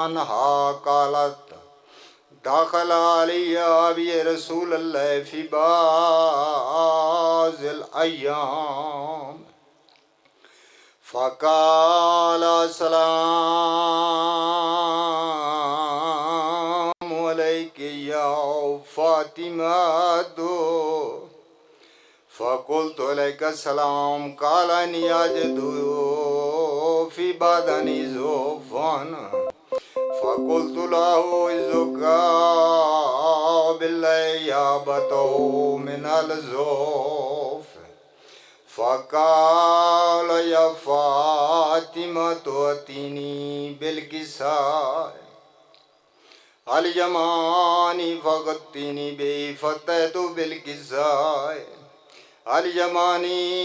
عنها قالت دخل علي أبي رسول الله في بعض الأيام فقال السلام عليك يا فاطمة فقلت عليك السلام قال إني أجد في بدني ضعفا فقلت له إذك بالإجابة من الضعف فقال يا فاطمة ائتني بالكساء اليماني فغطني به فأتيت بالكساء اليماني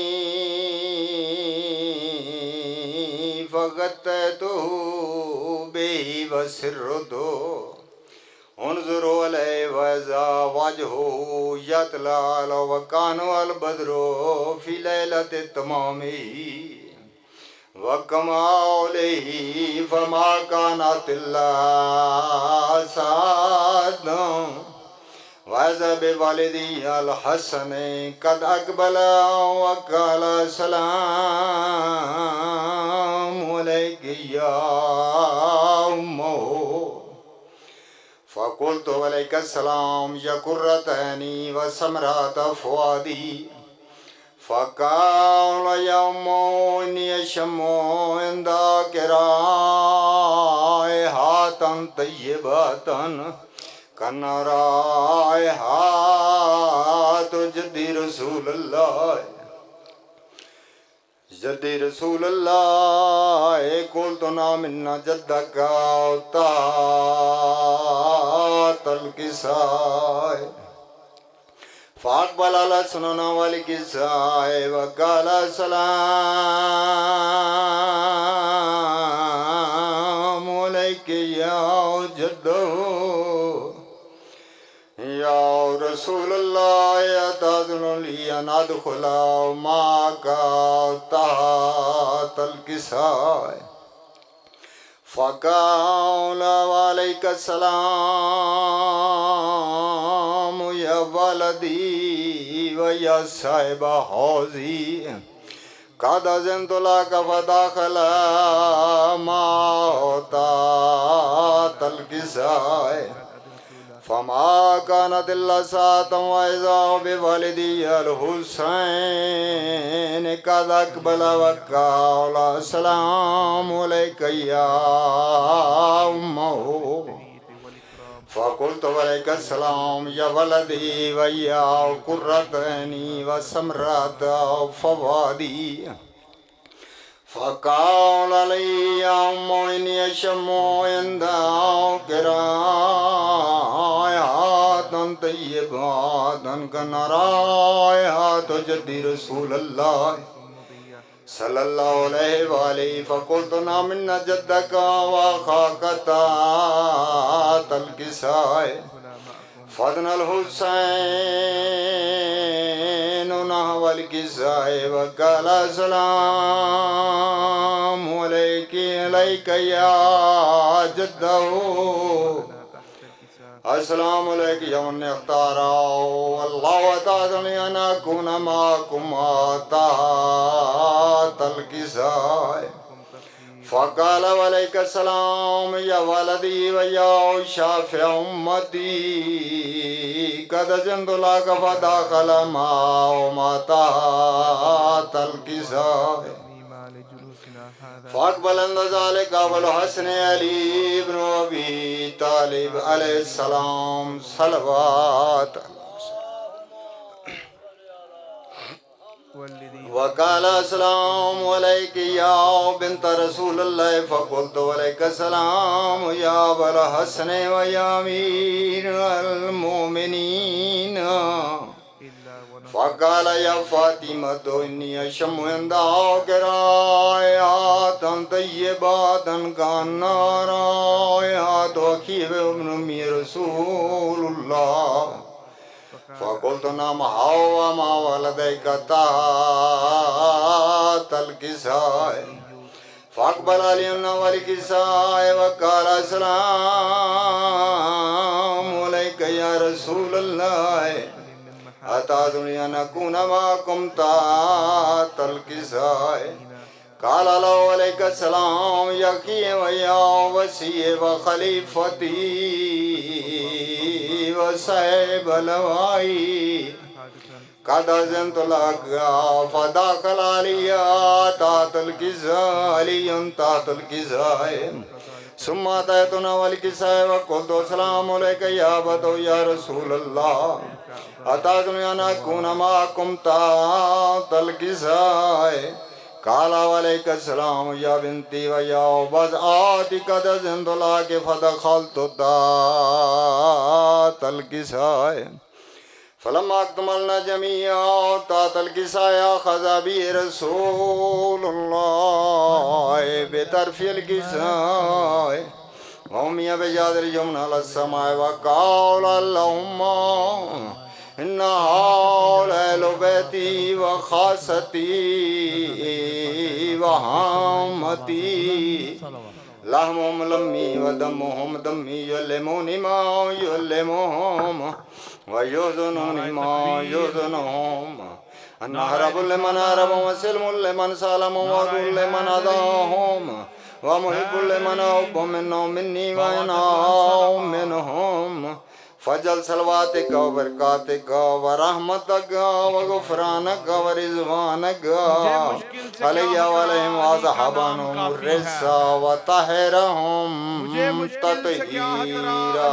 فغطيته به وسرته انظر عليه وإذا وجهه يتلألأ وكان البدر في ليلة التمام وكماله فما كانت إلا سعادة وإذا بوالدي الحسن قد أقبل وقال السلام عليك يا أمه فقلت عليك السلام يا قرة عيني وسمرة فؤادي فقال يا أمه إني أشم عندك رائحة طيبة كالرائحة جدي رسول الله جدي رسول الله قلت نعم إن جدك أوتات الكساء فأقبل على سنن والكساء وقال السلام عليك يا جدو يا رسول الله يتأذن لي أن أدخل معك تحت الكساء فقال وعليك السلام يا ولدي ويا صاحب حوزي قد أذنت لك فدخل معك تحت الكساء فما كانت إلا ساعة وإذا بوالدي الحسين قد أقبل وقال السلام عليك يا أمه فقلت عليك السلام يا ولدي ويا قرة عيني وسمرة فؤادي فقال لي يا أم إني أشم عندك رائحة طيبة كالرائحة جدي رسول الله صلى الله عليه وآله فقلت نعم إن جدك وأخاك تحت الكساء فأدنى الحسين نحو الكساء وقال السلام عليك إليك يا جده السلام عليك يا من اختار الله تعالى أن أكون معكم تحت الكساء فقال وعليك السلام يا ولدي ويا شافع أمتي قد أذنت لك فدخل معهما تحت الكساء فأقبل عند ذلك أبو الحسن علي بن أبي طالب عليه السلام صلوات وقال السلام عليك يا بنت رسول الله فقلت عليك السلام يا أبا الحسن ويا أمير المؤمنين فقال يا فاطمة إني أشم عندك رائحة طيبة كالرائحة أخي ابن رسول الله فقلت نعم وما ولديك تحت الكساء फ़ाक़बल अलियुन वल किसाए वक़ाल अस्सलामु अलैका या रसूलल्लाह अतादुनी अन अकून माअकुम तातल किसाए क़ाल अलैका सलाम या अख़ी व या वसी व ख़लीफ़ती व साहिबल वाई कदज़न तुलगा फ़दाख़ल अलिया तातल किज़ालियुन तातल किज़ाए सुम्मा तैतुना वल किसाए व क़ुल्तु अस्सलामु अलैका या अबतो या रसूलल्लाह अतादुनी अन अकून माअकुम तातल किज़ाए क़ाल वलैका अस्सलाम या बिन्ती व या वज़आति कदज़न तुलगा फ़दख़लतु तातल किज़ाए फलम्मा अक्तमलना जमीआ तातल किसाया खज़ा बि रसूलुल्लाह बेतरफ़िल किसाए वमिया बेजादिल यमुना लस्समाए व क़ाल अल्लाहुम्मा इन्ना हाउला बैती व ख़ासती व हामती लहमुहुम लम्मी व दमुहुम दम्मी युल्लिमुनी मा युल्लिमुहुम व युज़नुनी मा युज़नुहुम अन्ना हरबुल लिमन हरबहुम व सिलमुल लिमन सलमहुम व दुल लिमन अदाहुम व मुहिब्बुल लिमन हुब्बुहुम मिन्नी व अना मिनहुम फजल सलवातिका व बरकातिका व रहमतिका व गुफ़रानिका व रिज़वानिका अलैया व अलैहिम व असहाबहुम रिज़्क़ा व तहरहुम तत्हीरा।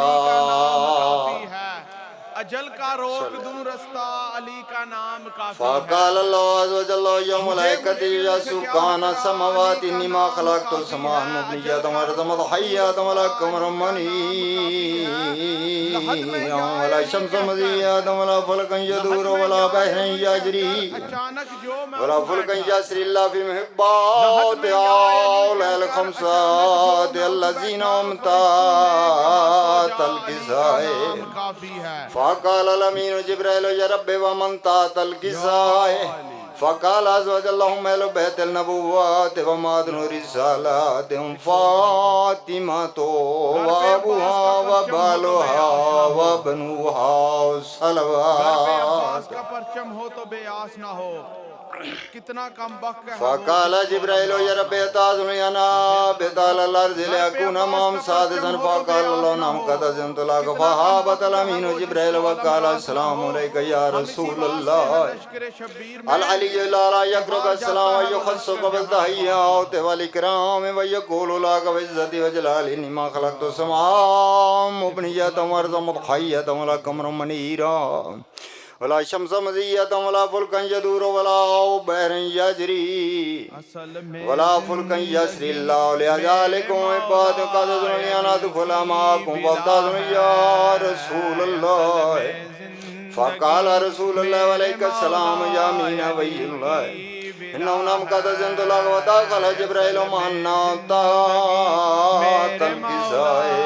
अजल का रोक दूं रास्ता अली का नाम काफी फ़क़ाल अल्लाहु अज़्ज़ व जल्ल या मलाइकती या सुकाना समावाति निमा खलक़तु समाअन मुबनियतन व रज़मत हय्यतन व ला क़मरन मनीअन व ला शम्सन मज़ीयतन व ला फ़ल्कन यदूरु व ला बहरन यजरी व ला फ़ुल्कन यस्री इल्ला फ़ी मुहिब्बाति औलियाल ख़म्साति अल्लज़ीना अमतातल किसाए फ़क़ाल अल-अमीनु जिब्रील या रब्बि व मन तातल किसाए फ़क़ाल अज़्ज़ व जल्ल हुम अहलु बैतिल नबुव्वति व मादनु रिसालति हुम फ़ातिमतु व अबूहा व बालुहा व बनुहा सलवात। का परचम हो तो बेआस ना हो कितना कम वक्त है। फ़क़ाल जिब्रील या रब्बि अताज़ुनी अना बिताल अर्ज़ि लिअकून मअहुम सादिसन फ़क़ाल अल्लाहु नअम क़द अज़नतु लक फ़हाबतल अमीनु जिब्रील व क़ाल अस्सलामु अलैका या रसूलल्लाह अल अलिय्युल अला यक़रबु अस्सलाम व युख़स्सुकु बित्तहिय्याति वल इकराम व यक़ूलु लक बिइज़्ज़ति व जलाली मा ख़लक़तु समाअन मुबनियतन व रज़मत हय्यतन व ला क़मरन मनीरा वला शम्स मज़ीयतन वला फ़ुल्कन यदूरु वला बहरन यजरी वला फ़ुल्कन यस्री इल्ला लिअजालिकुम इबादुका कदज़ुनी अना दुख़ुला माअकुम वफ़्ताज़ुनी या रसूलल्लाह फ़क़ाल रसूलुल्लाह अलैका सलाम या मीना वय्युल्लाह इन्नहु नम क़द अज़नतु लक व दख़ल जिब्रील मअन्ना तातल किसाए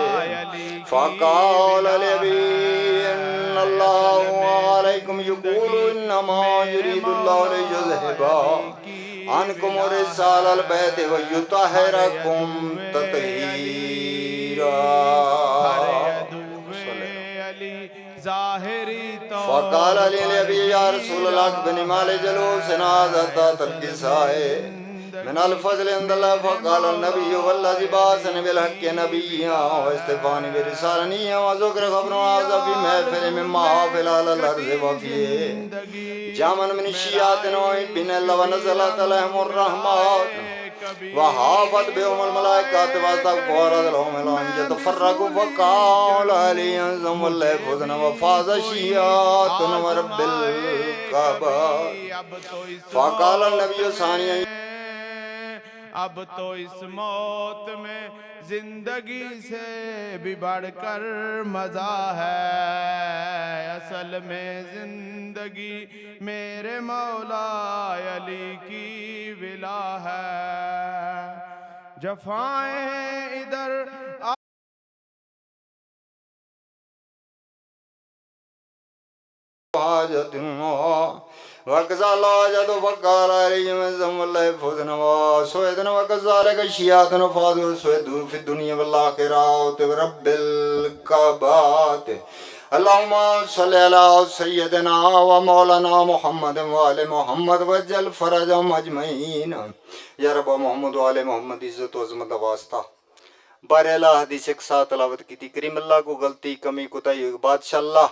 फ़क़ाल लबी अल्लाहु अलैकुम यक़ूलु इन्नमा युरीदुल्लाहु लियुज़हिबा अन्कुम रिजालल बैति व युतहिरकुम तत्हीरा। फ़क़ाल अली नबी या रसूलल्लाह बिन माल जलूसिना तातल किसाए मिनल फ़ज़्ल इंदल्लाह फ़क़ाल नबी वल्लज़ी बअसनी बिल हक़्क़ि नबिय्यन व इस्तफ़ानी बिरिसालतिही व ज़ुक्र ख़बरुन हाज़ा फ़ी महफ़िल मिन महाफ़िल अलल अर्ज़ि व फ़ीहि जामन मिन शियातिन व बिन व नज़लत अलैहिमुर रहमत व हाफ़त बिहुमुल मलाइकतु व अस्तग़फ़रत लहुम अन यतफ़र्रक़ू फ़क़ाल अली अज़्ज़म हुज़्न व फ़ाज़ शियातुन व रब्बिल कअबा फ़क़ाल नबी सानिया अब तो इस मौत में जिंदगी से भी बढ़कर मजा है। असल में जिंदगी मेरे मौला अली की विला है। जफाएं इधर वकज़ाला जदो वकाला अलैहिम ज़मल्लाह फुज़नवा सोयदन वकज़ालिक शियातन फाज़ु सोयदु फि दुनिया वल आखिरत रब्बिल कबात अल्लाहुम्मा सल्लि अला सय्यिदना व मौलाना मुहम्मद व आले मुहम्मद वज्जल फरजहुम अजमईन या रब मोहम्मद व आले मोहम्मद इज्जत व अज़मत का वास्ता बारेला हदीस एक साथ तलावत की थी। करीम अल्लाह को गलती कमी कोताही बादशाह अल्लाह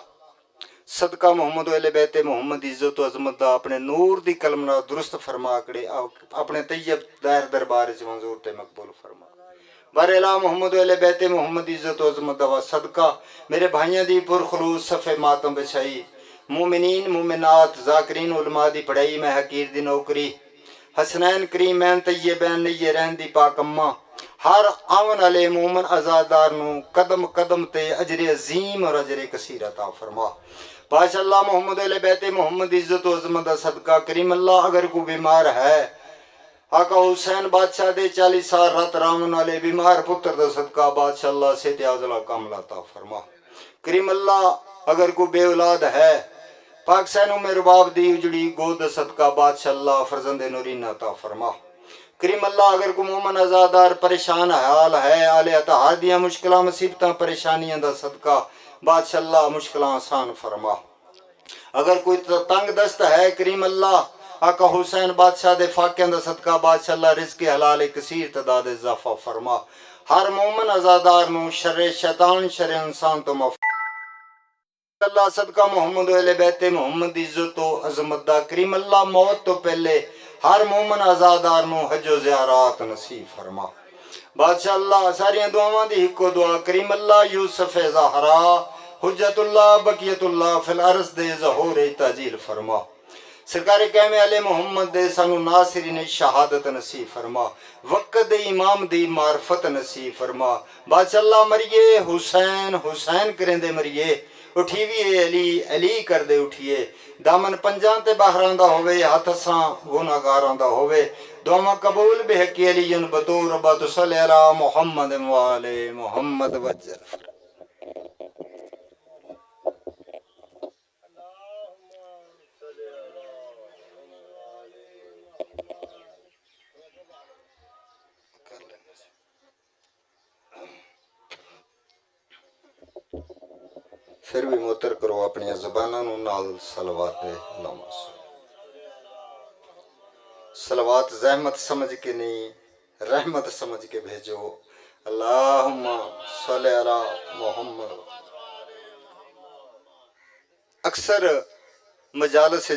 सदका मोहम्मद वाले बेते मोहम्मद इज्जत अजमत दा अपने नूर दी कलमना दुरुस्त फरमा कड़े अपने तैयब दायर दरबार च मंजूर ते मकबूल फरमा बारेला मोहम्मद वाले बेते मोहम्मद इज्जत अजमत दा सदका मेरे भाइयों दी पुरखलूस सफ़े मातम बिछाई मोमिनीन मोमिनात जाकरीन उलमा दी पढ़ाई में हकीर दी नौकरी हसनैन करीमैन तैयबैन नैये रहन दी पाकम्मा हर आवन वाले मोमन आजादार नू कदम कदम ते अजरे अजीम और अजरे कसीर अता फरमा बादशाह अल्लाह मोहम्मद अले बैते मोहम्मद इज्जत अजमत दा सदका करीम अल्लाह अगर कोई बीमार है आका हुसैन बादशाह दे 40 साल रात रामन वाले बीमार पुत्र दा सदका बादशाह अल्लाह से त्याजला कामला अता फरमा करीम अल्लाह अगर कोई बेऔलाद है पाक सैनो में रुबाब दी उजड़ी गोद सदका बादशाह अल्लाह फरजंदे नूरीना अता फरमा करीम अल्लाह अगर को मोमन आजादार परेशान हाल है आले अतहार दियां मुश्किलां मुसीबतां परेशानियां दा सदका बादशाह अल्लाह मुश्किलां आसान फरमा अगर कोई तंग दस्त है करीम अल्लाह आका हुसैन बादशाह दे फाकियां दा सदका बादशाह अल्लाह रिज़्क़ हलाल कसीर तदाद इजाफा फरमा हर मोमन आजादार नु शर्रे शैतान शर्रे इंसान तो अल्लाह सदका मोहम्मद अहले बैते मोहम्मद इज्जत अजमत दा करीम अल्लाह मौत तो पहले हर मोमन आजादार नु हजो ज़ियारत नसीब फरमा बादशाह अल्लाह सारियां दुआवां दी हिको दुआ करीम अल्लाह यूसुफ ज़हरा हुज्जतुल्लाह बकियतुल्लाह फिल अर्ज़ दे ज़हूर ताजील फरमा सरकार कहमे अले मोहम्मद दे सानू नासिरीन शहादत नसीब फरमा वक्त दे इमाम दी मार्फत नसीब फरमा बादशाह अल्लाह मरिए हुसैन हुसैन करेंदे मरिए उठीवीए अली अली कर दे उठिए दामन पंजां ते बाहरां दा होवे हथ सां गुनाहगारां दा होवे दुआवां कबूल बेहकी अलीयन बतूर रब्बा सल्ली अला मुहम्मद व आले मुहम्मद वज्जल फिर भी मुतर करो अपनी ज़बानां नू नाल सलवात सलवात जहमत समझ के नहीं रहमत समझ के भेजो अल्लाहुम्मा सल्ली अला मुहम्मद अक्सर मजालस